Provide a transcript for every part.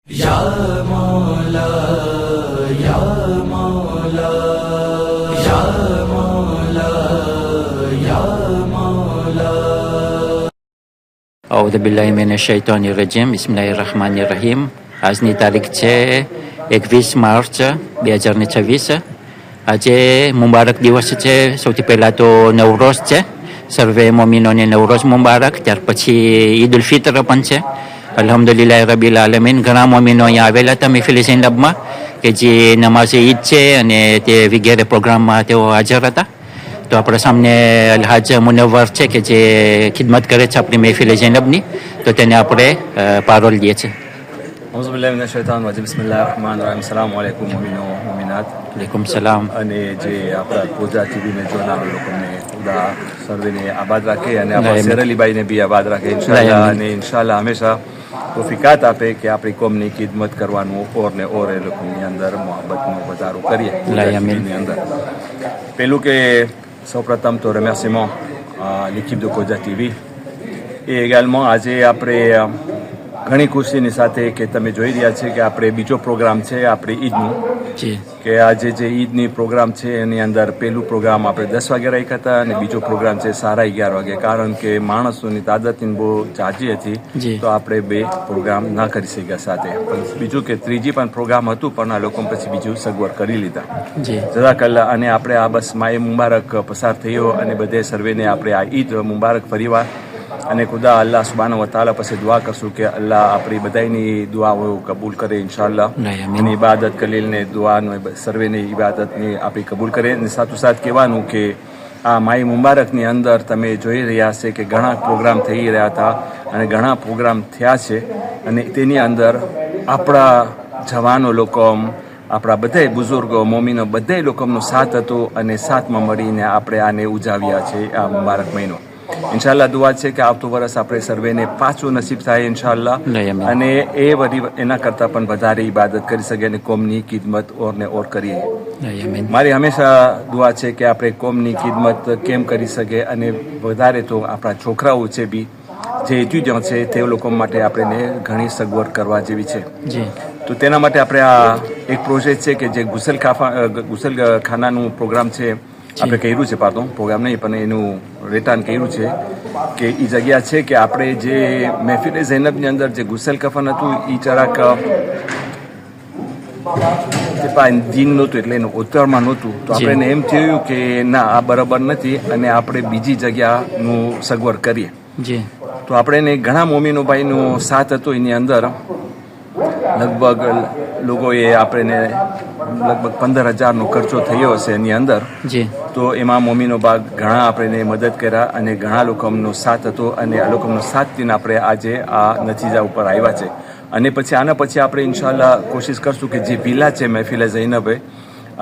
Ya Mawla, Ya Mawla, Ya Mawla, Ya Mawla. અઉઝુ બિલ્લાહિ મિનશ શૈતાનિર રજીમ. બિસ્મિલ્લાહિર રહમાનિર Rahim. આજની તારીખ છે 21 માર્ચ 2026. આજે મુબારક દિવસ છે. સૌથી પહેલાં તો નવરોઝ છે. સર્વે મોમિનોને નવરોઝ મુબારક. ત્યાર પછી ઈદ ઉલ ફિત્ર પણ છે. અલ્હમ્દુલિલ્લાહ રબીલ આલમીન. ઘણા મોમિનો અહીંયા આવેલા હતા મહેફિલ ઝૈનબમાં, કે જે નમાઝે ઈદ છે અને તે વગેરે પ્રોગ્રામમાં તેઓ હાજર હતા. તો આપણા સામને અલહાજ મુનવ્વર છે કે જે ખિદમત કરે છે આપણી મહેફિલ ઝૈનબની, તો તેને આપણે પારોલ દઈએ છીએ. أعوذ بالله من الشيطان الرجيم بسم الله الرحمن الرحيم السلام عليكم મોમિનો મોમિનાત. વલૈકુમ સલામ. અને જે આપણા પૂજા ટીવીને જોનાર લોકોને ખુદા સર્વેને આબાદ રાખે અને આપણા શેરઅલીભાઈને બી આબાદ રાખે ઇન્શાઅલ્લાહ. અને ઇન્શાઅલ્લાહ હંમેશા તોફીકાત આપે કે આપણી કોમની ખિદમત કરવાનું ઓર ને ઓર એ લોકોની અંદર મોહબ્બતનો વધારો કરીએ પૂજાની અંદર. પેલું કે સૌપ્રથમ તો remerciement à l'équipe de Koja TV et également આજે આપણે ઘણી ખુશીની સાથે કે તમે જોઈ રહ્યા છે કે આપણે બીજો પ્રોગ્રામ છે આપણે ઈદનું, કે આજે જે ઈદની પ્રોગ્રામ છે એની અંદર પહેલું પ્રોગ્રામ આપણે 10 વાગે રાખ્યા હતા અને બીજો પ્રોગ્રામ છે 11:30 વાગે. કારણ કે માણસોની તાદાદની બહુ જાજી હતી તો આપણે બે પ્રોગ્રામ ના કરી શક્યા સાથે. પણ બીજું કે ત્રીજી પણ પ્રોગ્રામ હતું પણ આ લોકો પછી બીજું સગવડ કરી લીધા. જઝાકલ્લાહ. અને આપણે આ બસ માએ મુબારક પસાર થયો અને બધે સર્વેને આપણે આ ઈદ મુબારક ફરીવાર. અને ખુદા અલ્લાહ સુબ્હાનહુ વ તઆલા પાસે દુઆ કરશું કે અલ્લાહ આપણી બધાની દુઆઓ કબૂલ કરે ઇન્શાઅલ્લાહ. એની ઇબાદત કલીલને દુઆનો સર્વેની ઇબાદતની આપણી કબૂલ કરે. અને સાથોસાથ કહેવાનું કે આ માઈ મુબારકની અંદર તમે જોઈ રહ્યા છે કે ઘણા પ્રોગ્રામ થઈ રહ્યા હતા અને ઘણા પ્રોગ્રામ થયા છે. અને તેની અંદર આપણા જવાનો લોકો, આપણા બધાય બુઝુર્ગો મોમીનો બધાય લોકોનો સાથ હતો અને સાથમાં મળીને આપણે આને ઉજાવ્યા છે આ મુબારક મહિનો. ઇન્શાઅલ્લાહ દુઆ છે કે આવતું વર્ષ આપણે સર્વેને પાછું નસીબ થાય ઇન્શાઅલ્લાહ. અને એ બધી એના કરતાં પણ વધારે ઇબાદત કરી શકે અને કોમની ખિદમત ઓર ને ઓર કરીએ. મારી હંમેશા દુઆ છે કે આપણે કોમની ખિદમત કેમ કરી શકે અને વધારે તો આપણા છોકરાઓ છે બી જે એજ્યુડન્ટ છે તે લોકો માટે આપણે ઘણી સગવડ કરવા જેવી છે. તો તેના માટે આપણે આ એક પ્રોજેક્ટ છે કે જે ગુસલખાનાનું પ્રોગ્રામ છે આપણે કર્યું છે. પ્રોગ્રામ નહીં પણ એનું રેટાન કર્યું છે કે એ જગ્યા છે કે આપણે જે મહેફિલ ઝૈનબની અંદર જે ગુસલ કફન હતું એ જરાક જીન નહોતું એટલે એનું ઉત્તરમાં નહોતું. તો આપણે એમ થયું કે ના આ બરાબર નથી અને આપણે બીજી જગ્યાનું સગવડ કરીએ. તો આપણે ઘણા મોમીનો ભાઈનો સાથ હતો એની અંદર. લગભગ લોકોએ આપણે લગભગ 15,000નો ખર્ચો થયો હશે એની અંદર. તો એમાં મોમીનો ભાગ ઘણા આપણે મદદ કર્યા અને ઘણા લોકોનો સાથ હતો અને આ લોકોનો સાથથી આપણે આજે આ નતીજા ઉપર આવ્યા છે. અને પછી આના પછી આપણે ઇન્શાઅલ્લાહ કોશિશ કરશું કે જે વિલા છે મહેફિલ ઝૈનબે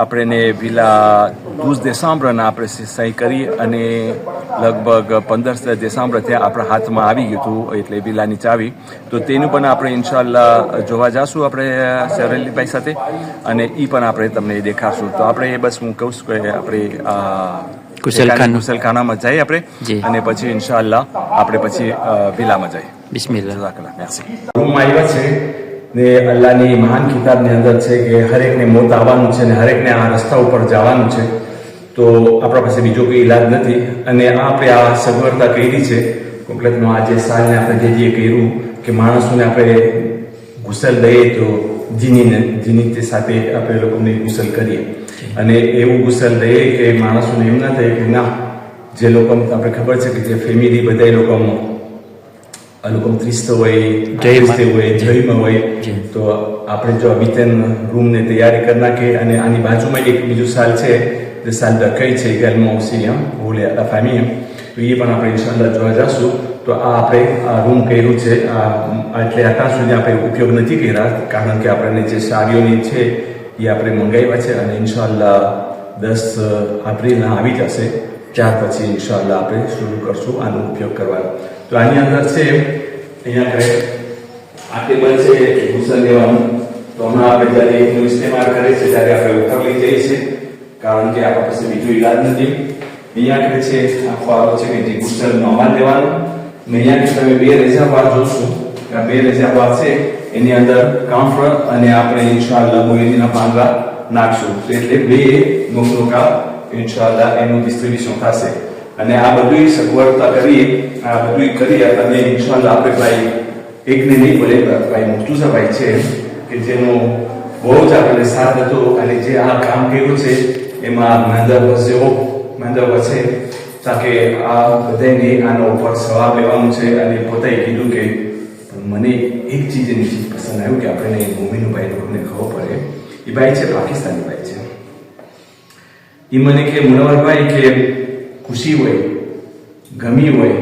આપણે વિલા 12 ડિસેમ્બરના આપણે સહી કરી અને લગભગ 15 ડિસેમ્બર ત્યાં આપણા હાથમાં આવી ગયું હતું એટલે વિલાની ચાવી. તો તેનું પણ આપણે ઇન્શાઅલ્લાહ જોવા જઈશું આપણે શેરઅલીભાઈ સાથે અને એ પણ આપણે તમને દેખાડશું. તો આપણે બસ હું કહું છું કે આપણે ગુસલખાનામાં જઈએ આપણે અને પછી ઇન્શાઅલ્લાહ આપણે પછી વિલામાં જઈએ. બિસ્મિલ્લાહ. મેર્સી. રૂમમાં આવ્યા છે ને અલ્લાહની મહાન કિતાબની અંદર છે કે હરેકને મોત આવવાનું છે ને હરેકને આ રસ્તા ઉપર જવાનું છે. તો આપણા પાસે બીજો કોઈ ઈલાજ નથી અને આપણે આ સગવડતા કરી છે કોમ્પ્લેટનો આજે સાલને આપણે જે કર્યું કે માણસોને આપણે ગુસલ દઈએ તો જીની સાથે આપણે લોકોને ગુસલ કરીએ અને એવું ગુસલ દઈએ કે માણસોને એમ ના થાય કે ના જે લોકો આપણે ખબર છે કે જે ફેમિલી બધા લોકોમાં આ લોકો ત્રિસ્ત હોય જયમાં હોય તો આપણે જો બીતેન રૂમને તૈયારી કરી નાખીએ. અને આની બાજુમાં એક બીજું સાલ છે જે સાલ દખાઈ છે également aussi pour la famille. તો એ પણ આપણે ઇન્શાઅલ્લાહ જોવા જઈશું. તો આ આપણે આ રૂમ કર્યું છે એટલે અત્યાર સુધી આપણે ઉપયોગ નથી કર્યા કારણ કે આપણને જે સાડીઓની છે એ આપણે મંગાવ્યા છે અને ઇન્શાઅલ્લાહ 10 એપ્રિલના આવી જશે. ત્યાર પછી ઇન્શાઅલ્લાહ આપણે શરૂ કરશું આનો ઉપયોગ કરવાનો. તો આની અંદર છે અહીંયા કરે આ ટેબલ છે ગુસલ લેવાનું. તો હમણાં આપણે જ્યારે એકનું ઇસ્તેમાલ કરે છે ત્યારે આપણે ઉપર લઈ જઈએ છીએ કારણ કે આપણા પાસે બીજો ઈલાજ નથી. અહીંયા કરે છે આખો આવો છે કે જે ગુસલ નોર્મલ લેવાનું ને અહીંયા તમે બે રેઝરવાર જોશો આ 2 રજા બાદ છે એની અંદર કાંફર અને આપણે ઇન્શાઅલ્લાહ મોરીના પાંદડા નાખશું એટલે 2 નોકા ઇન્શાઅલ્લાહ એનું ડિસ્ટ્રીબ્યુશન થશે અને આ બધું સગવડતા કરી અને ઇન્શાઅલ્લાહ આપણે ભાઈ એકને નહીં બોલે ભાઈ મુર્તુઝાભાઈ છે કે જેનો બહુ જ આપણે સાથ હતો અને જે આ કામ કર્યું છે એમાં મંદર છે તાકે આ બધાને આનો ઉપર સવાબ લેવાનું છે અને પોતે કીધું કે મને એક ચીજ એની ચીજ પસંદ આવ્યું કે આપણે મોમીનું ભાઈ લોકોને ખબર પડે એ ભાઈ છે પાકિસ્તાની ભાઈ છે એ મને કે મુનવ્વરભાઈ કે ખુશી હોય ગમી હોય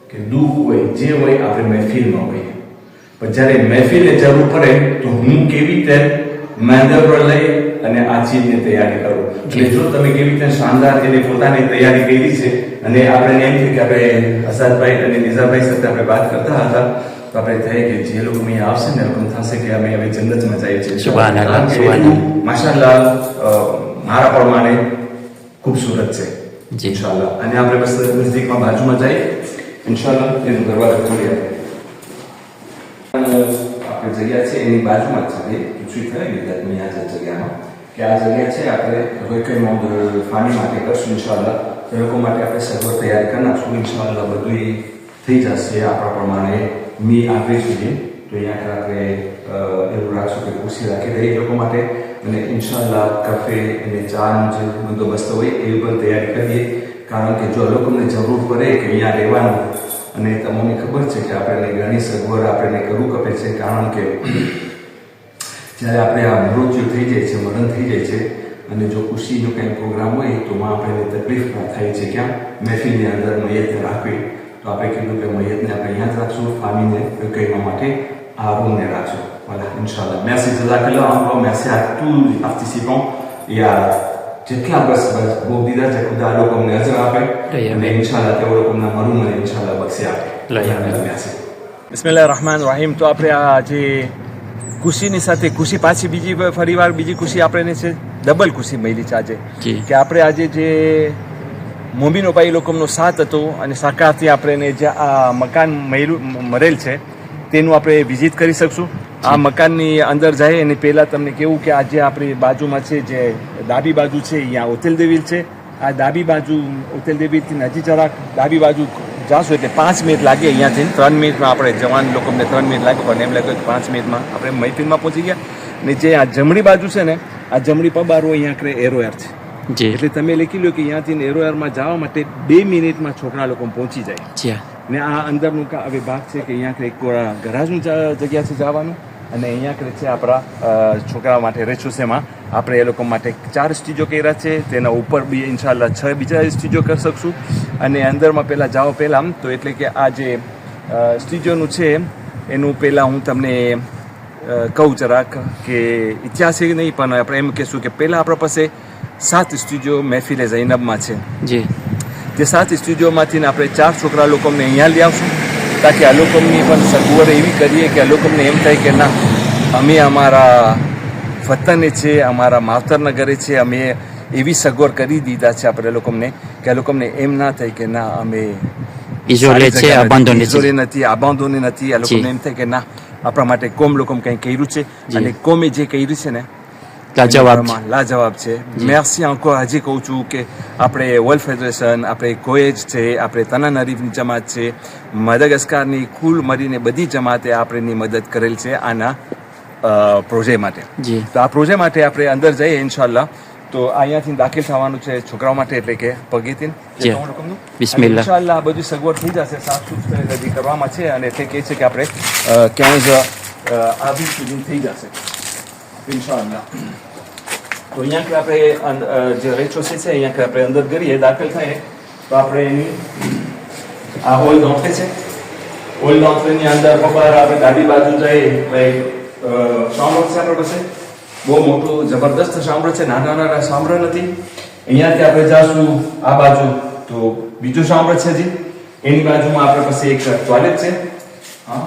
કે દુઃખ હોય જે હોય આપણે મહેફિલમાં હોય પણ જ્યારે મહેફિલને જરૂર પડે તો હું કેવી રીતે મંદર લઈ અને આ ચીજની તૈયારી કરું એટલે જો તમે કેવી રીતે શાનદાર એને પોતાની તૈયારી કરી છે અને આપણે એમ થયું કે આપણે આઝાદભાઈ અને નિઝામભાઈ સાથે આપણે વાત કરતા હતા તો આપણે થાય કે જે લોકો અહીંયા આવશે ને લોકો થશે કે અમે હવે જન્નતમાં જઈએ છીએ માશાઅલ્લાહ મારા પ્રમાણે ખૂબસૂરત છે ઇન્શાઅલ્લાહ અને આપણે બસ નજીકમાં બાજુમાં જઈએ ઇન્શાઅલ્લાહ એનું દરવાજો ખોલી આપણે જગ્યા છે એની બાજુમાં જ છે પૂછવી થાય ને ત્યાં આ જગ્યામાં કે આ જગ્યા છે આપણે હવે કંઈ નોંધ ફાની માટે કરશું ઇન્શાઅલ્લાહ એ લોકો માટે આપણે સગવડ તૈયાર કરી નાખશું ઇન્શાઅલ્લાહ બધું થઈ જશે આપણા પ્રમાણે મી આપી સુધી તો અહીંયા આપણે એવું રાખશું કે ખુરશી રાખી દઈએ એ લોકો માટે અને ઇન્શાઅલ્લાહ કાફે અને ચાનો જે બંદોબસ્ત હોય એ પણ તૈયારી કરીએ કારણ કે જો લોકોને જરૂર પડે કે અહીંયા રહેવાનું અને તમને ખબર છે કે આપણે ઘણી સગવડ આપણે કરવું પડે છે કારણ કે જ્યારે આપણે આ મૃત્યુ થઈ જાય છે મરણ થઈ જાય છે અને જો ખુશીનો કંઈ પ્રોગ્રામ હોય તો આપણને તકલીફ થાય છે ક્યાં મહેફિલની અંદર મૈયતને રાખવી તો આપણે કીધું કે મૈયતને આપણે અહીંયા જ રાખશું ફામીને કહેવા માટે આ રૂમને રાખશું voilà Inch'Allah merci jazakallah encore merci à tous les participants et à જેટલા બસ બહુ દીધા છે ખુદા લોકો અમને અજર આપે અને ઇન્શાઅલ્લાહ તેઓ લોકોના મરું મને ઇન્શાઅલ્લાહ બક્ષી આપે બિસ્મિલ્લાહિર રહેમાનિર રહીમ તો આપણે આ જે ખુશીની સાથે ખુશી પાછી બીજી ફરીવાર બીજી ખુશી આપણે છે ડબલ ખુશી મળી છે આજે કે આપણે આજે જે મોમીનો ભાઈ લોકોનો સાથ હતો અને સરકારથી આપણે જે આ મકાન મરેલ છે તેનું આપણે વિઝિટ કરી શકશું આ મકાનની અંદર જાય અને પહેલાં તમને કેવું કે આજે આપણી બાજુમાં છે જે ડાબી બાજુ છે અહીંયા હોટેલ દેવીલ છે આ ડાબી બાજુ હોટેલ દેવીલથી નજીક જરાક ડાબી બાજુ જાશું એટલે 5 મિનિટ લાગે અહીંયાથી 3 મિનિટમાં આપણે જવાન લોકોને 3 મિનિટ લાગે પણ એમ લાગે કે 5 મિનિટમાં આપણે મહેફિલમાં પહોંચી ગયા અને જે આ જમણી બાજુ છે ને આ જમણી પબારો અહીંયા આપણે એરોયર છે એટલે તમે લખી લો કે અહીંયાથી એરોયરમાં જવા માટે 2 મિનિટમાં છોકરા લોકો પહોંચી જાય ને આ અંદરનું હવે ભાગ છે કે અહીંયા એક ગરાજનું જગ્યા છે જવાનું અને અહીંયા છે આપણા છોકરા માટે રેચોસેમાં આપણે એ લોકો માટે 4 સ્ટીજો કર્યા છે તેના ઉપર બી ઇન્શાઅલ્લાહ 6 બીજા સ્ટીજો કરી શકશું અને અંદરમાં પહેલાં જાઓ પહેલાં તો એટલે કે આ જે સ્ટીજોનું છે એનું પહેલાં હું તમને કહું જરાક કે ઇતિહાસ નહીં પણ આપણે એમ કહેશું કે પહેલાં આપણા પાસે 7 સ્ટીજો મહેફિલે ઝૈનબમાં છે તે 7 સ્ટીજોમાંથી આપણે 4 છોકરા લોકોને અહીંયા લઈ આવશું તાકી આ લોકોની પણ સગવડ એવી કરીએ કે આ લોકોને એમ થાય કે ના અમે અમારા વતને છે અમારા માવતરના ઘરે છે અમે એવી સગવડ કરી દીધા છે આપણે લોકોને કે આ લોકોને એમ ના થાય કે ના અમે ઇઝોલે છે આબાંધોને નથી આ લોકોને એમ થાય કે ના આપણા માટે કોમ લોકોને કંઈ કર્યું છે અને કોમે જે કર્યું છે ને લાજવાબ છે મેર્સી encore હજી કહું છું કે આપણે વર્લ્ડ ફેડરેશન આપણે કોએજ છે આપણે તનાનરીફની જમાત છે મદાગાસ્કારની કુલ મળીને બધી જમાતે આપણેની મદદ કરેલ છે આના પ્રોજેક્ટ માટે તો આ પ્રોજેક્ટ માટે આપણે અંદર જઈએ ઇન્શાઅલ્લાહ તો અહીંયાથી દાખલ થવાનું છે છોકરાઓ માટે એટલે કે પગેથી બિસ્મિલ્લાહ ઇન્શાઅલ્લાહ બધું સગવડ થઈ જશે સાફ સુથરી કરવામાં છે અને તે કહે છે કે આપણે ક્યાંય જ આવી સુધી થઈ જશે ઇન્શાઅલ્લાહ તો અહીંયા આપણે જે રેચોસી છે અહીંયા આપણે અંદર કરીએ દાખલ થાય તો આપણે એની આ હોલ નોખે છે હોલ નોખની અંદર બહાર આપણે ડાબી બાજુ જઈએ ભાઈ સાંભળો છે આપણા પાસે બહુ મોટું જબરદસ્ત સાંભળો છે નાના નાના સાંભળો નથી અહીંયાથી આપણે જાશું આ બાજુ તો બીજું સાંભળો છે હજી એની બાજુમાં આપણે પાસે એક ટોયલેટ છે હા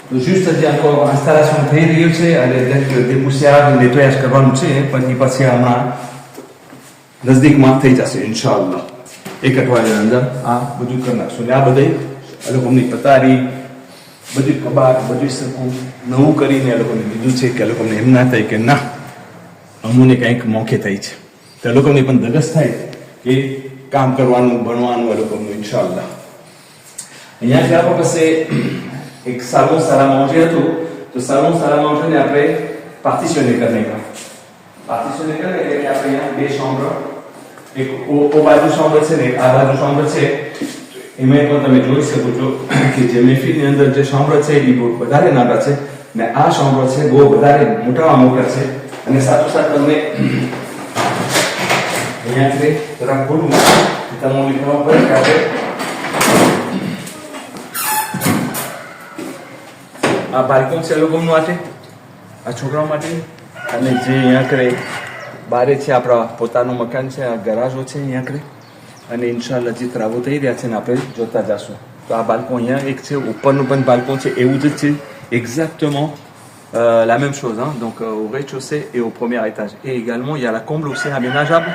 તો juste હજી આખો ઇન્સ્ટોલેશન થઈ રહ્યું છે અને તે પૂછ્યા નેટવર્ક કરવાનું છે પણ એ પછી હમણાં નજદીકમાં થઈ જશે ઇન્શાઅલ્લાહ એક અઠવાડિયા અંદર આ બધું કરી નાખશું આ બધી લોકોની પતારી બધું કબાટ બધું સરખું નવું કરીને એ લોકોને લીધું છે કે એ લોકોને એમ ના થાય કે ના અમુને કંઈક મોખે થઈ છે તો એ લોકોને પણ ધગસ થાય કે કામ કરવાનું ભણવાનું એ લોકોનું ઇન્શાઅલ્લાહ. અહીંયા જે આપણા પાસે એક સારું સારા માઉન્ટે હતું તો સારું સારા માઉન્ટને આપણે પાર્ટીશને કરી નાખ્યા. પાર્ટીશને કરે એટલે આપણે અહીંયા બે શોમ્બર એક ઓ બાજુ શોમ્બર છે ને એક આ બાજુ શોમ્બર છે. એમાં પણ તમે જોઈ શકો છો કે જે મહેફિલની અંદર જે શોમ્બર છે એ બહુ વધારે નાના છે ને આ શોમ્બર છે બહુ વધારે મોટા છે અને સાથોસાથ તમને અહીંયાથી જરા ખોલું તમને ખબર પડે કે આપણે આ બાલ્કન છે લોકોનું માટે આ છોકરાઓ માટે અને જે અહીંયા કરે બારે છે આપણા પોતાનું મકાન છે આ ગરાજો છે અહીંયા કરે અને ઇન્શાલ્લાહ જે ત્રાવો થઈ રહ્યા છે ને આપણે જોતા જશું. તો આ બાલ્કન અહીંયા એક છે ઉપરનું પણ બાલ્કન છે એવું જ છે exactement la même chose hein? Donc au rez-de-chaussée et au premier étage et également il y a la comble aussi aménageable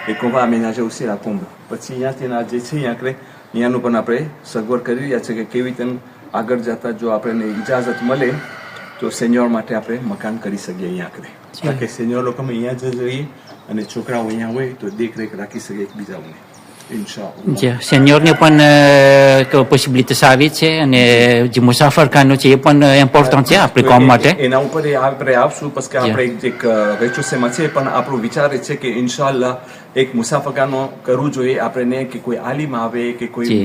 et qu'on va aménager aussi la comble. પછી અહીંયાથી જે છે અહીંયા કરે અહીંયાનું પણ આપણે સગવડ કરી રહ્યા છે કે કેવી રીતે આગળ જતા જો આપણને ઇજાઝત મળે તો સેન્યોર માટે આપણે મકાન કરી શકીએ અહીંયા કરે કારણ કે સેન્યોર લોકો અહીંયા જ રહીએ અને છોકરાઓ અહીંયા હોય તો દેખરેખ રાખી શકે એકબીજાઓને ઇન્શાઅલ્લાહ. સેન્યોરને પણ પોસિબિલિટી સારી છે અને જે મુસાફરખાનું છે એ પણ ઇમ્પોર્ટન્ટ છે આપણી કોમ માટે. એના ઉપર આપણે આવશું પછી કે આપણે એક રેચોસેમાં છે પણ આપણો વિચાર છે કે ઇન્શાઅલ્લાહ એક મુસાફરખાનું કરવું જોઈએ આપણે કે કોઈ આલિમ આવે કે કોઈ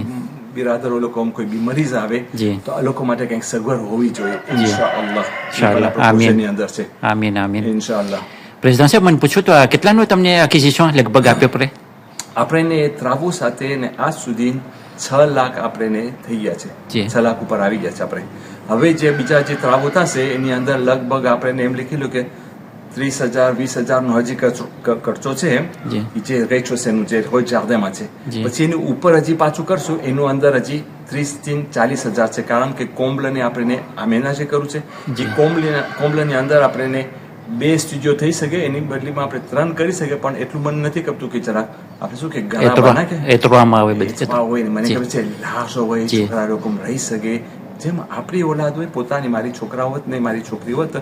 બિરાદરો લોકો કોઈ બીમારીઝ આવે તો આ લોકો માટે કંઈક સગવડ હોવી જોઈએ ઇન્શાઅલ્લાહ. આમીન અંદર છે. આમીન આમીન ઇન્શાઅલ્લાહ. પ્રેસિડન્ટ સાહેબ મને પૂછ્યું તો કેટલાનું તમને એક્વિઝિશન લગભગ આપ્યો પડે? આપણે ત્રાવો સાથે ને આજ સુધી 6 લાખ આપણે થઈ ગયા છે 6 લાખ ઉપર આવી ગયા છે આપણે. હવે જે બીજા જે ત્રાવો થશે એની અંદર લગભગ આપણે એમ લખેલું કે 30,000 20,000 નો હજી ખર્ચો છે જે રેચોસેનું જે હોય જાર્દેમાં છે. પછી એની ઉપર હજી પાછું કરશું એનું અંદર હજી 30,000 40,000 છે કારણ કે કોમ્બલને આપણે આમેનાજે કરવું છે. જે કોમ્બલની અંદર આપણે 2 સ્ટુડિયો થઈ શકે એની બદલીમાં આપણે 3 કરી શકે પણ એટલું મને નથી ગમતું કે જરાક આપણે શું કે ઘણા એતરોમાં આવે બધી હોય મને ખબર છે લાશો હોય છોકરા લોકો રહી શકે જેમ આપણી ઓલાદ હોય પોતાની મારી છોકરા હોત ને મારી છોકરી હોત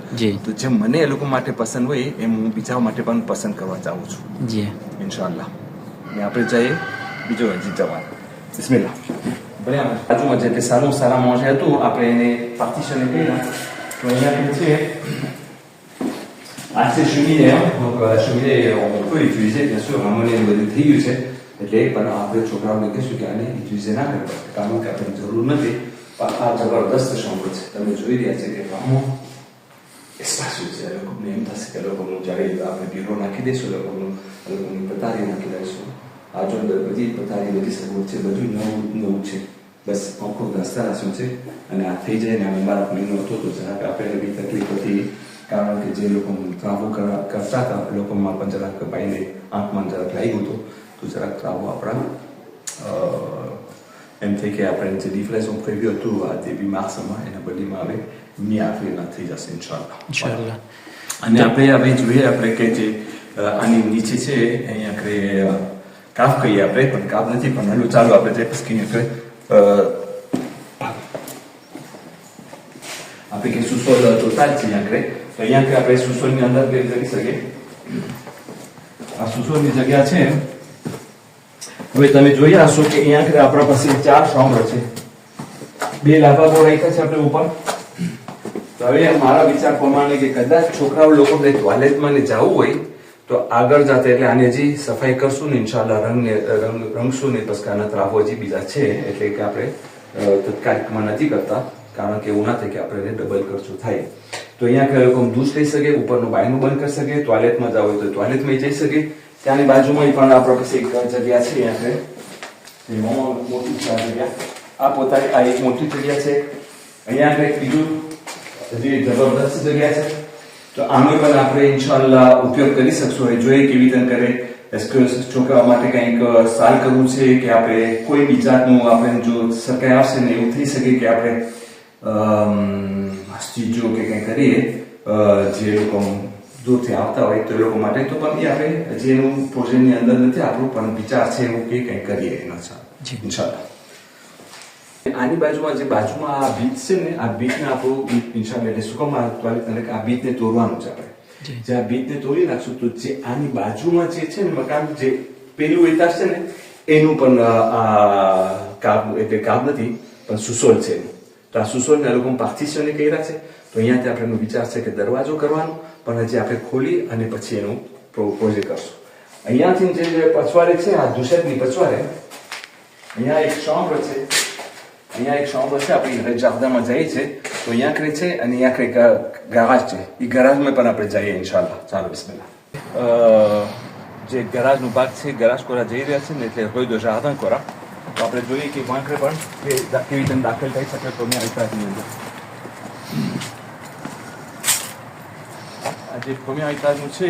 તો જેમ મને એ લોકો માટે પસંદ હોય એમ હું બીજા માટે પણ પસંદ કરવા ચાહું છું જી ઇન્શાઅલ્લાહ. ને આપણે જઈએ બીજો હજી જવાનું બિસ્મિલ્લાહ. બરાબર બાજુમાં જે સારા મોજ હતું આપણે એને પાર્ટીશને કર્યા તો અહીંયા છે આ છે cheminée donc la cheminée on peut utiliser bien sûr રામને બધું થઈ ગયું છે એટલે પણ આપણે છોકરાઓને કહીશું કે આને યુઝ ના કરતા કારણ કે આપણે જરૂર નથી પણ આ જબરદસ્ત શોમ્બર છે તમે જોઈ રહ્યા છે કે રામો espacio છે લોકોને એમ થશે કે લોકોનું જ્યારે આપણે બીરો નાખી દઈશું લોકોની પથારી નાખી દઈશું આ જો અંદર બધી પથારી બધી સગવડ છે બધું નવું છે બસ આખો ઇન્સ્ટોલેશન છે અને આ થઈ જાય ને આ મારા મહિનો હતો તો જરાક આપણે બી તકલીફ હતી કારણ કે જે લોકો ત્રાવો કરતા હતા લોકોમાં પણ જરાક ભાઈને આંખમાં જરાક લાગ્યું હતું તો જરાક ત્રાવો આપણા એમ થઈ કે આપણે જે ડિફ્લેશન પ્રેવ્યુ હતું આ તે બીમારમાં એના બદલીમાં હવે મિયાફરીના થઈ જશે ઇન્શાઅલ્લાહ. અને આપણે હવે જોઈએ આપણે કે જે આની નીચે છે અહીંયા કરે કાફ કહીએ આપણે પણ કાફ નથી પણ હલો ચાલો આપણે જે પછી આપણે કે સુસોલ ટોટલ છે અહીંયા કરે તો અહીંયા કે આપણે સુસોલની અંદર પ્લેન કરી શકીએ. આ સુસોલની જગ્યા છે હવે તમે જોઈ હશો કે અહીંયા કે આપણા પાસે 4 શોમ્બર છે 2 લાભાબો રાખ્યા છે આપણે ઉપર. તો હવે મારા વિચાર પ્રમાણે કે કદાચ છોકરાઓ લોકોને ટોયલેટમાં ને જવું હોય તો આગળ જાતે એટલે આને હજી સફાઈ કરશું ને ઇન્શાઅલ્લાહ રંગશું ને પછી આના ત્રાવો હજી બીજા છે એટલે કે આપણે તત્કાલિકમાં નથી કરતા કારણ કે એવું ના થાય કે આપણે ડબલ ખર્ચો થાય. તો અહીંયા કે લોકો દૂધ લઈ શકે ઉપરનું બાયનું બંધ કરી શકે ટોયલેટમાં જવું હોય તો ટોયલેટમાં જઈ શકે. ત્યાંની બાજુમાં પણ આપણા પાસે એક જગ્યા છે અહીંયા મોટી જગ્યા આ પોતાની આ એક મોટી જગ્યા છે. અહીંયા કંઈક બીજું હજી જબરદસ્ત જગ્યા છે તો આનો પણ આપણે ઇન્શાઅલ્લાહ ઉપયોગ કરી શકશું. હવે જોઈએ કેવી રીતે કરે છોકરાઓ માટે કંઈક સાલ કરવું છે કે આપણે કોઈ બી જાતનું આપણે જો સરકાર આવશે ને એવું થઈ શકે કે આપણે સ્ટીજો કે કંઈ કરીએ જે લોકો દૂરથી આવતા હોય તો એ લોકો માટે તો પણ આપણે હજી એનું પ્રોજેક્ટની અંદર નથી આપણું પણ વિચાર છે એવું કે કંઈ કરીએ એના ઇન્શાઅલ્લાહ. આની બાજુમાં આ બીજ છે ને, આ બીજને આપણું ઇન્શાલ્લાહ એટલે શું કામ આ બીજને તોડવાનું છે આપણે. જે આ બીજને તોડી નાખશું તો જે આની બાજુમાં જે છે ને મકાન, જે પેલું એતાજ છે ને એનું પણ કાબ નથી પણ સુસોલ છે. તો આ સુસોલને આ લોકો પાર્ટીશને કર્યા છે. તો અહીંયાથી આપણે એનો વિચાર છે કે દરવાજો કરવાનો, પણ હજી આપણે ખોલી અને પછી એનું પ્રોજેક્ટ કરશું. અહીંયાથી જે પછવાડે છે, આ દુસેટની પછવાડે અહીંયા એક શોમ્બર છે. અહીંયા એક શોમ્બર છે, આપણે જાફદામાં જઈએ છે તો અહીંયા કરે છે અને અહીંયા કંઈક ગરાજ છે. એ ગરાજમાં પણ આપણે જઈએ ઇન્શાલ્લાહ. ચાલો બિસ્મિલ્લાહ. જે ગરાજનો ભાગ છે, ગરાજ કોરા જઈ રહ્યા છે ને, એટલે રોઈ દો જાર્દન કોરા. તો આપણે જોઈએ કે વાંકડે પણ કેવી રીતે દાખલ થઈ શકે તો અહીંયા ઇતિહાસની અંદર. આ જે પ્રોમિયા ઇતિહાસનું છે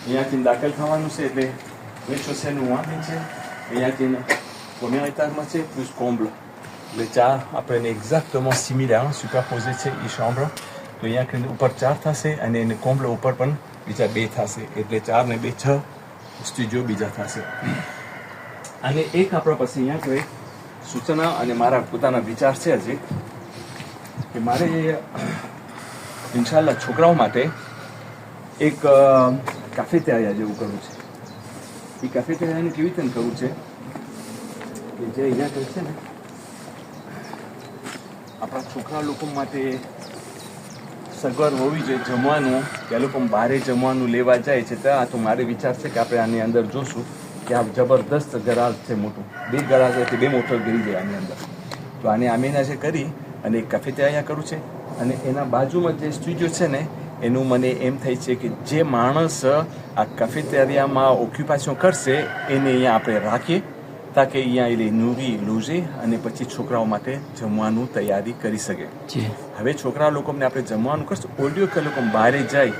અહીંયાથી દાખલ થવાનું છે, એટલે વેચોસેનું વાંકી છે. અહીંયાથી પ્રોમિયા ઇતિહાસમાં છે પ્લસ કોમ્બલ. એટલે 4 આપણે એક્ઝેક્ટમાં સિમિલર સુપરપોઝે છે એ શોમ્બર. તો અહીંયા ઉપર 4 થશે અને એને કોમ્બલ ઉપર પણ બીજા 2 થશે, એટલે 4 ને 2 6 સ્ટુડિયો બીજા થશે. અને એક આપણા પાસે અહીંયા કોઈ સૂચના અને મારા પોતાના વિચાર છે હજી કે મારે ઇન્શાલ્લાહ છોકરાઓ માટે એક કાફેટેરિયા જેવું કરવું છે. એ કાફેટેરિયાને કેવી રીતે કરવું છે કે જે અહીંયા કરે છે ને આપણા છોકરા લોકો માટે સગવડ હોવી જોઈએ જમવાનું, કે આ લોકો બહારે જમવાનું લેવા જાય છે. ત્યાં તો મારે વિચાર છે કે આપણે આની અંદર જોશું કે આ જબરદસ્ત ગરાજ છે મોટું. 2 ગરાજ એટલે 2 મોટર ગરી જાય આની અંદર. તો આને આમીના જે કરી અને એક કાફેટેરિયા કરવું છે. અને એના બાજુમાં જે સ્ટુડિયો છે ને એનું મને એમ થાય છે કે જે માણસ આ કાફેટેરિયામાં ઓક્યુપાશન કરશે એને અહીંયા આપણે રાખીએ, તાકે અહીંયા એટલે નૂરી લોજે અને પછી છોકરાઓ માટે જમવાનું તૈયારી કરી શકે. હવે છોકરા લોકોને આપણે જમવાનું કરશું, ઓડિયો કે લોકો બહારે જાય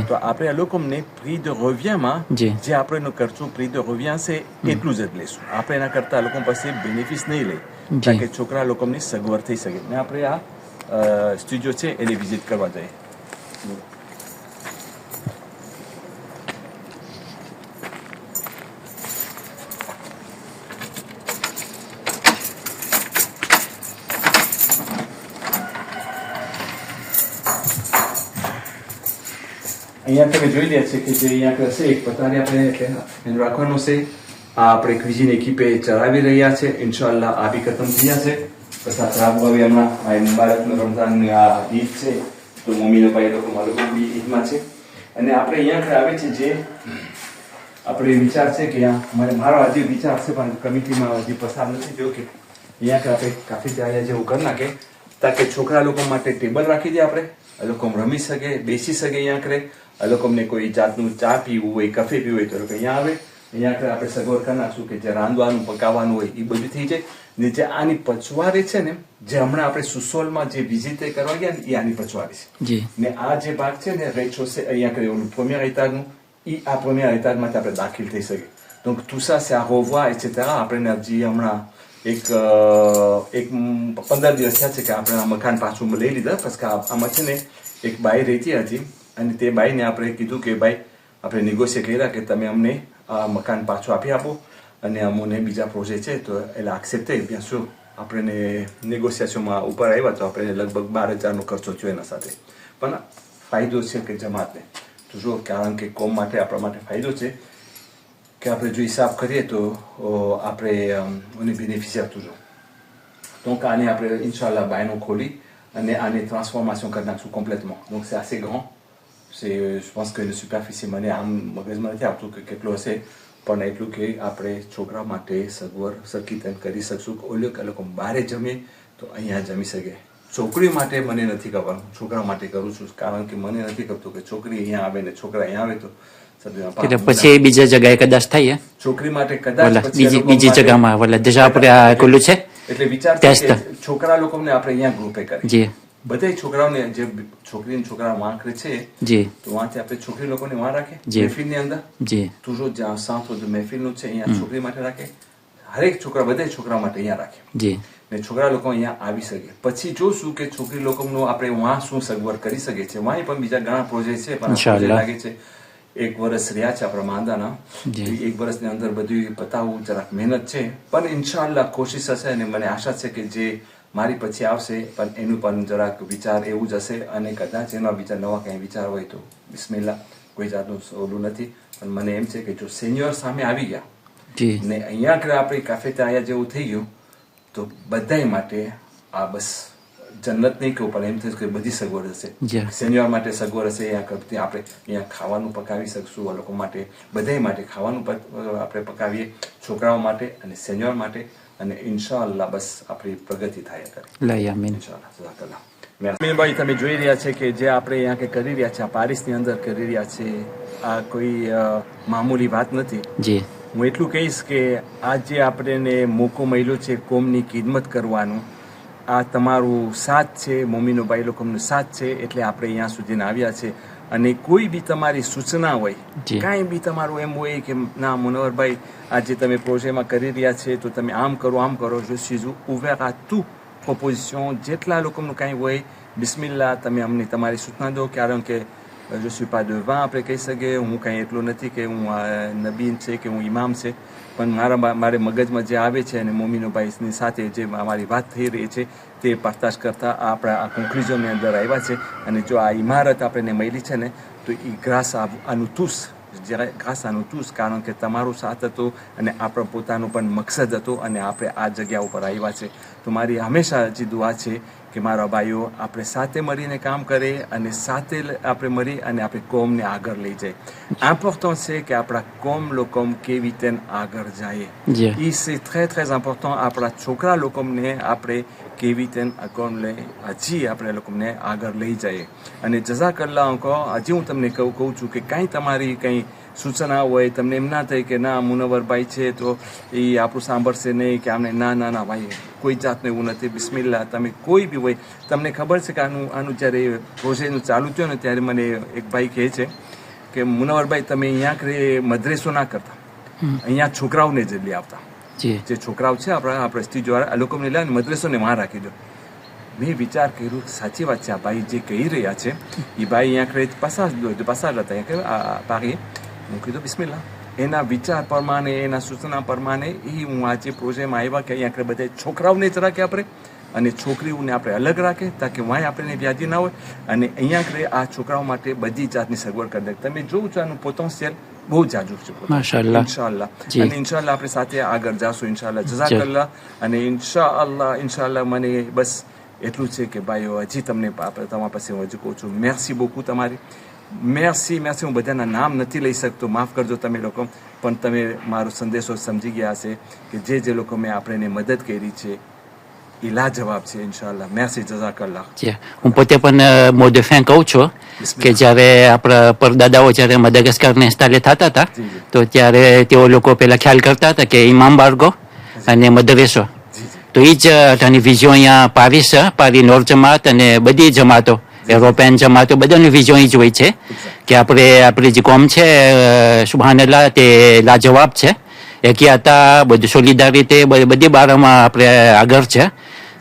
તો આપણે આ લોકોને પ્રી દ રવિયામાં જે આપણે એનો ખર્ચો પ્રી દ રવિયા છે એટલું જ લઈશું. આપણે એના કરતાં લોકો પાસે બેનિફિટ નહીં લઈ, તાકે છોકરા લોકોની સગવડ થઈ શકે. ને આપણે આ સ્ટુડિયો છે એને વિઝિટ કરવા જઈએ. અહીંયા તમે જોઈ રહ્યા છે કે જે અહીંયા કરશે એક પતારી આપણે એને રાખવાનું છે. આ આપણે ક્વિઝિન એકીપે ચલાવી રહ્યા છે. ઇન્શાલ્લાહ આ બી ખતમ થઈ જશે. પછી આ ખરાબ હવે હમણાં આ મુબારકનો રમઝાનની આ ઈદ છે તો મમ્મીનો ભાઈ લોકો મારું બી ઈદમાં છે. અને આપણે અહીંયા આવે છે જે આપણે વિચાર છે કે મારો હજી વિચાર છે પણ કમિટીમાં હજી પસાર નથી થયો કે અહીંયા આપણે કાફેટેરિયા જેવું કરી નાખે, તાકે છોકરા લોકો માટે ટેબલ રાખી દે. આપણે આ લોકો રમી શકે, બેસી શકે. અહીંયા કરે આ લોકોને કોઈ જાતનું ચા પીવું હોય, કાફે પીવું હોય તો લોકો અહીંયા આવે. અહીંયા આપણે સગવડ કરી નાખશું કે જે રાંધવાનું પકાવવાનું હોય એ બધું થઈ જાય. ને જે આની પછવાડે છે ને, જે હમણાં આપણે સુસોલમાં જે વિઝિટ કરવા ગયા ને એ આની પછવાડે છે. ને આ જે ભાગ છે ને રેચો છે અહીંયા કરે ઓલું પ્રોમિયર ઇતારનું, એ આ પ્રોમિયર ઇતારમાંથી આપણે દાખલ થઈ શકે. donc tout ça c'est à revoir etc. આપણે હજી હમણાં એક 15 દિવસ થયા છે કે આપણે આ મકાન પાછું લઈ લીધા. પછી આમાં છે ને એક બાઈ રહેતી હતી અને તે બાઈને આપણે કીધું કે ભાઈ આપણે નેગોશિયેટ કર્યા કે તમે અમને આ મકાન પાછું આપી આપો અને અમને બીજા પ્રોજેક્ટ છે તો એટલે એક્સેપ્ટ થઈ. bien sûr આપણે નેગોશિએશનમાં ઉપર આવ્યા તો આપણે લગભગ 12,000નો ખર્ચો થયો એના સાથે. પણ ફાયદો છે કે જમાતને toujours, કારણ કે કોમ માટે આપણા માટે ફાયદો છે કે આપણે જો હિસાબ કરીએ તો આપણે ઓને બેનિફિશિયર toujours. donc આને આપણે ઇન્શાલ્લાહ બાયનો ખોલી અને આને ટ્રાન્સફોર્મેશન કરી નાખશું complètement. donc c'est assez grand. c'est je pense que le superficie મને આમ મગજમાં નથી આવતું કે કેટલું હશે, પણ એટલું કે આપણે છોકરા માટે સગવડ સરખી રીતે કરી શકશું. ઓલ્યો કે લોકો બહારે જમે તો અહીંયા જમી શકે. છોકરી માટે મને નથી ખબર, છોકરા માટે કરું છું કારણ કે મને નથી ખબર કે છોકરી અહીંયા આવે ને છોકરા અહીંયા આવે તો પછી બીજા જગ્યાએ કદાચ થાય છોકરી માટે કદાચ બીજી જગ્યામાં દેશા આપણે ખુલ્લું છે. એટલે વિચાર છોકરા લોકોને આપણે અહીંયા ગ્રુપે કરીએ. બધા છોકરાઓને જે છોકરી છોકરા વાંકરે છે તો વાંથી આપણે છોકરી લોકોને વાં રાખે મહેફિલની અંદર. toujours જ્યાં centre de મહેફિલનું છે અહીંયા છોકરી માટે રાખે. હરેક છોકરા બધા છોકરા માટે અહીંયા રાખે ને છોકરા લોકો અહીંયા આવી શકે. પછી જોશું કે છોકરી લોકોનું આપણે વાં શું સગવડ કરી શકે છે. વાંય પણ બીજા ઘણા પ્રોજેક્ટ છે પણ લાગે છે એક વર્ષ રહ્યા છે આપણા માંદાના. એક વર્ષની અંદર બધું પતાવવું જરાક મહેનત છે, પણ ઇન્શાઅલ્લાહ કોશિશ હશે અને મને આશા છે કે જે મારી પછી આવશે પણ એનું પણ જરાક વિચાર એવું જ હશે અને કદાચ એનો વિચાર નવા કંઈ વિચાર હોય તો બિસ્મિલ્લાહ, કોઈ જાતનું ઓલું નથી. પણ મને એમ છે કે જો સિનિયર સામે આવી ગયા ને અહીંયા આગળ આપણી કાફેટેરિયા જેવું થઈ ગયું તો બધાય માટે આ બસ જન્નત નહીં કહું પણ એમ થશે કે બધી સગવડ હશે. સિનિયર માટે સગવડ હશે, આપણે અહીંયા ખાવાનું પકાવી શકશું, આ લોકો માટે બધાય માટે ખાવાનું આપણે પકાવીએ, છોકરાઓ માટે અને સિનિયર માટે, અને ઇન્શાઅલ્લાહ બસ આપણી પ્રગતિ થાય કરે ઇન્શાઅલ્લાહ. મીરભાઈ, તમે જોઈ રહ્યા છે કે જે આપણે અહીંયા કે કરી રહ્યા છે, આ પારિસની અંદર કરી રહ્યા છે, આ કોઈ મામૂલી વાત નથી. હું એટલું કહીશ કે આ જે આપણે મોકો મળ્યો છે કોમની ખિદમત કરવાનું, આ તમારું સાથ છે, મોમીનો ભાઈ લોકોનો સાથ છે, એટલે આપણે અહીંયા સુધી આવ્યા છે. અને કોઈ બી તમારી સૂચના હોય, કાંઈ બી તમારું એમ હોય કે ના મુનવ્વરભાઈ આજે તમે પ્રોજેક્ટમાં કરી રહ્યા છે તો તમે આમ કરો આમ કરો, je suis ouvert à tout proposition. જેટલા લોકોનું કાંઈ હોય બિસ્મિલ્લાહ, તમે અમને તમારી સૂચના દો. કારણ કે je suis pas devant આપણે કહી શકીએ, હું કાંઈ એટલું નથી કે હું નબી છે કે હું ઇમામ છે, પણ મારે મગજમાં જે આવે છે અને મોમીનો ભાઈની સાથે જે અમારી વાત થઈ રહી છે તે પડતાશ કરતા આપણા આ કન્ક્લુઝનની અંદર આવ્યા છે. અને જો આ ઇમારત આપણને મળી છે ને તો એ ગ્રાસ આનું તુસ ગ્રાસ આનું તુસ, કારણ કે તમારો સાથ હતો અને આપણો પોતાનો પણ મકસદ હતો અને આપણે આ જગ્યા ઉપર આવ્યા છે. તો મારી હંમેશા હજી દુઆ છે કે મારા ભાઈઓ આપણે સાથે મળીને કામ કરીએ અને સાથે આપણે મળી અને આપણી કોમને આગળ લઈ જાય. ઇમ્પોર્ટન્ટ છે કે આપણા કોમ લોકો કેવી રીતે આગળ જાય, એ છે très très important. આપણા છોકરા લોકોને આપણે કેવી રીતે આ કોમ લઈ હજી આપણે લોકોને આગળ લઈ જઈએ. અને જઝાકલ્લાહ અંકો, હજી હું તમને કહું છું કે કાંઈ તમારી કંઈ સૂચના હોય, તમને એમ ના થાય કે ના મુનવ્વરભાઈ છે તો એ આપણું સાંભળશે નહીં કે આમને, ના ના ના ભાઈ, કોઈ જાતનું એવું નથી. બિસ્મિલ્લાહ, તમે કોઈ બી હોય, તમને ખબર છે કે આનું જ્યારે પ્રોજેક્ટ ચાલુ થયો ને ત્યારે મને એક ભાઈ કહે છે કે મુનવ્વરભાઈ તમે અહીંયા મદ્રેસો ના કરતા, અહીંયા છોકરાઓને જ લઈ આવતા. જે છોકરાઓ છે આપણા સ્ટીજવાળા, આ લોકોને લે મદ્રેસોને વાં રાખી દો. મેં વિચાર કર્યો સાચી વાત છે, આ ભાઈ જે કહી રહ્યા છે એ ભાઈ અહીંયા પસાર હતા પારી. હું કીધું બિસ્મિલ્લાહ, એના વિચાર પ્રમાણે, એના સૂચના પ્રમાણે એ હું આજે પ્રોજેક્ટમાં આવ્યા કે અહીંયા બધા છોકરાઓને જ રાખે આપણે અને છોકરીઓને આપણે અલગ રાખે, તાકે વાંય આપણને વ્યાધિ ના હોય. અને અહીંયા આ છોકરાઓ માટે બધી જાતની સગવડ કરી દે. તમે જોવું છો આનું પોટેન્શિયલ બહુ જાજુ છે ઇન્શાઅલ્લાહ. અને ઇન્શાઅલ્લાહ આપણે સાથે આગળ જાશું ઇન્શાઅલ્લાહ. જઝાકલ્લાહ. અને ઇન્શાઅલ્લાહ મને બસ એટલું છે કે ભાઈઓ હજી તમને તમારા પાસે હું હજુ કહું છું મેર્સી beaucoup તમારી. મેર્સી. હું બધાના નામ નથી લઈ શકતો, માફ કરજો તમે લોકો, પણ તમે મારો સંદેશો સમજી ગયા હશે કે જે લોકો મેં આપણને મદદ કરી છે એ લાજવાબ છે ઇન્શાઅલ્લાહ. મેર્સી, જઝાકલ્લાહ. હું પોતે પણ મો de fin કહું છું કે જ્યારે આપણા પરદાદાઓ જ્યારે મદાગાસ્કરને ઇન્સ્ટોલ થતા હતા તો ત્યારે તેઓ લોકો પહેલા ખ્યાલ કરતા હતા કે ઇમામ બારગો અને મદરેસો, તો એ જ આની વિઝયો અહીંયા પારી નોર જમાત અને બધી જમાતો, યુરોપિયન જમાતો, બધાની વિઝયો જ હોય છે કે આપણી જે કોમ છે સુબહાનલ્લાહ તે લાજવાબ છે. એકતા, બધું સોલિડારિટી, બધી બારમાં આપણે આગળ છે.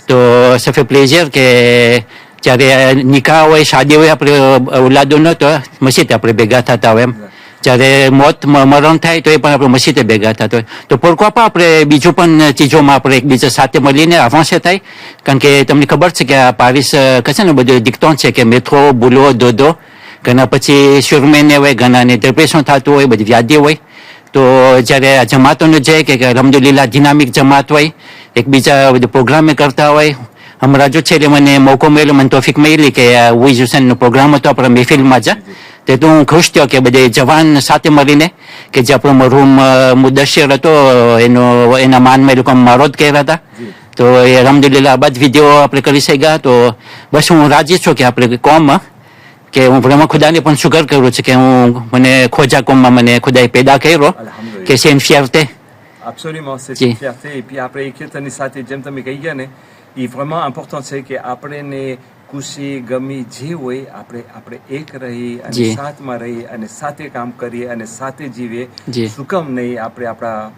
તો સફે પ્લેઝર કે જ્યારે નિકાહ હોય, શાદી હોય, આપણે ઓલાદોનો તો મસ્જિદ આપણે ભેગા થતા હોય એમ. જ્યારે મરણ થાય તો એ પણ આપણે મસ્જિદે ભેગા થતા હોય. તો pourquoi pas આપણે બીજું પણ ચીજોમાં આપણે એકબીજા સાથે મળીને અવાંસે થાય. કારણ કે તમને ખબર છે કે આ પારિસ કશે ને બધું દિક્તોન છે કે મેટ્રો, બુલો, દોદો, ઘણા પછી સુરમેને હોય, ઘણાને ડિપ્રેશન થતું હોય, બધી વ્યાધિ હોય. તો જ્યારે જમાતોને જાય કે અલ્હમ્દુલિલ્લાહ ડિનામિક જમાત હોય, એકબીજા બધું પ્રોગ્રામે કરતા હોય. હમણાં જો છે એટલે મને મોકો મળ્યો, મને તોફીક મળી કે ઉઈઝ હુસેનનો પ્રોગ્રામ હતો આપણા મહેફિલમાં જ, તે તો હું ખુશ થયો કે બધે જવાન સાથે મળીને કે જે આપણો મરહૂમ મુદસ્સિર હતો એના માનમાં એ લોકો મારોત કર્યા હતા. તો એ અલ્હમ્દુલિલ્લાહ બાદ વિડીયો આપણે કરી શક્યા. તો બસ હું રાજી છું કે આપણે કોમ કે હું vraiment ખુદાને પણ શુકર કરું છું કે મને ખોજા કોમમાં મને ખુદાએ પેદા કર્યો કે c'est une fierté. Absolument, c'est une fierté. Et puis après ખેતરની સાથે જેમ તમે કહી ગયા ને, એ vraiment important છે કે આપણને ખુશી ગમી જે હોય આપણે એક રહી અને સાથમાં રહી અને સાથે કામ કરીએ અને સાથે જીવીએ. સુકમ નહીં આપણે આપણા,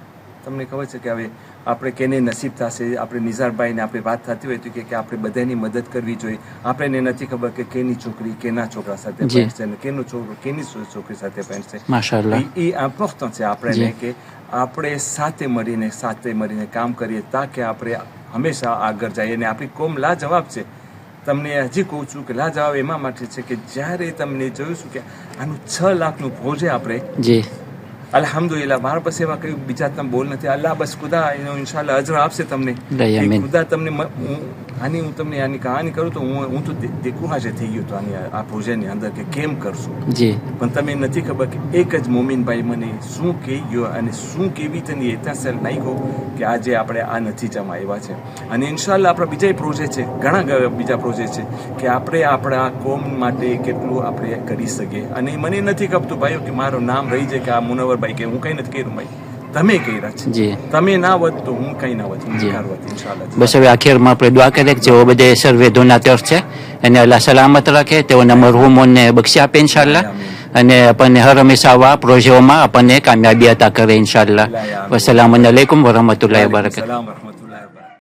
તમને ખબર છે કે હવે આપણે કેને નસીબ થશે. આપણે નિઝારભાઈને આપણે વાત થતી હોય તો કે આપણે બધાની મદદ કરવી જોઈએ. આપણને નથી ખબર કે કેની છોકરી કેના છોકરા સાથે પહેરશે અને કેનો છોકરો કેની છોકરી સાથે પહેરશે. માશાઅલ્લાહ. એ ઇમ્પોર્ટન્ટ છે આપણને કે આપણે સાથે મળીને કામ કરીએ તાકે આપણે હંમેશા આગળ જઈએ. અને આપણી કોમ લાજવાબ છે. તમને હજી કહું છું કે લાજવાબ એમાં માટે છે કે જ્યારે તમને જોયું છું કે આનું 6 લાખનું ભોજે આપણે જી અલ્હમ્દુલિલ્લાહ. મારા પાસે એવા કઈ બીજા તમે બોલ નથી. અલ્લાહ બસ ખુદા એનો ઇન્શાલ્લાહ અજર આપશે તમને. ખુદા તમને હું તમને આની કહાની કરું તો હું તો દેખુહાજે થઈ ગયો તો આ ભોજનની અંદર કે કેમ કરશું. જી પણ તમે નથી ખબર કે એક જ મોમીનભાઈ મને શું કહી ગયો અને શું કેવી તેની એતાસર નાખ્યો કે આજે આપણે આ નતીજામાં આવ્યા છે. અને ઇન્શાલ્લાહ આપણા બીજા પ્રોજેક્ટ છે, ઘણા બીજા પ્રોજેક્ટ છે કે આપણે આપણા કોમ માટે કેટલું આપણે કરી શકીએ. અને મને નથી ખપતું ભાઈઓ કે મારું નામ રહી જાય કે આ મુનવ્વરભાઈ કે હું કંઈ નથી કર્યું ભાઈ, તમે કર્યા છે. જી તમે ના વધ તો હું કંઈ ના વધ, ઇન્શાલ્લાહ. બસ હવે આખિરમાં આપણે દુઆ કરીએ કે જેઓ બધે સર્વે દોનાતર છે એને અલ્લાહ સલામત રાખે, તેઓના મરહુમોને બક્ષી આપે ઇન્શાલ્લાહ. અને આપણને હર હંમેશા આવા પ્રોજેક્ટોમાં આપણને કામયાબી અતા કરે ઇન્શાલ્લાહ. વસલામ અલૈકુમ વરહમતુલ્લાહિ વબરકાતુહુ.